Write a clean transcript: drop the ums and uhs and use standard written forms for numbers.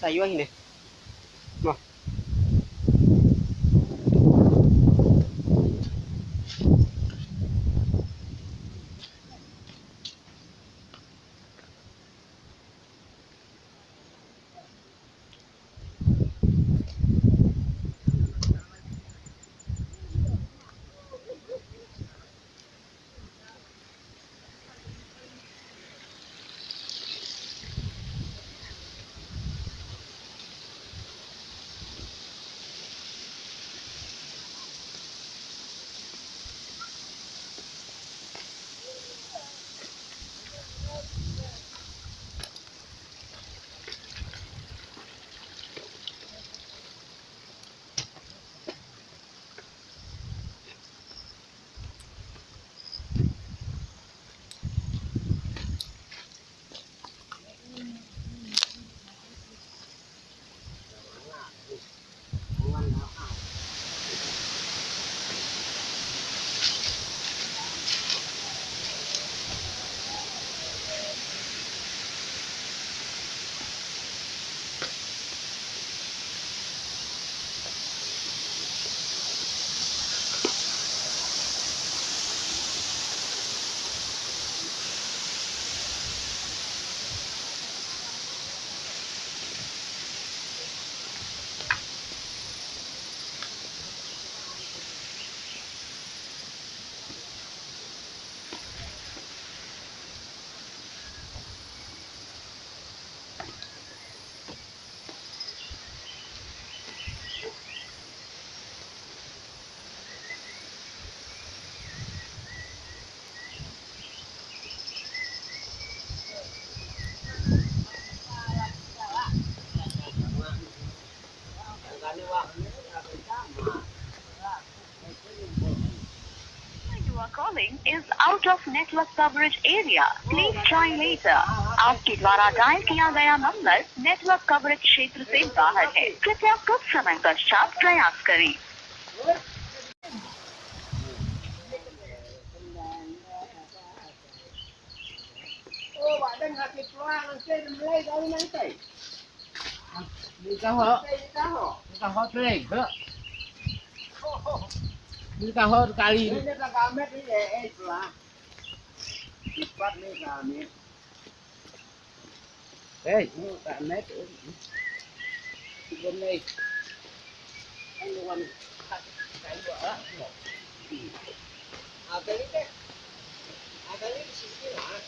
Tayo ini. Mau. You are calling is out of network coverage area. Please try later. आपके द्वारा dial किया गया number network coverage क्षेत्र से बाहर है। कृपया कुछ समय पश्चात प्रयास करें। Bạn đang học cái loa nó chơi nó lấy đâu nó chạy. Đi cá hở. Đi cá hở đây. Đi cá hở kali. Ini là cá mét ini là. Cepat nih cá mét. Ini cá mét. Bên đây. Anh quan cái vợ. À cái này. À cái này xíu xíu hả?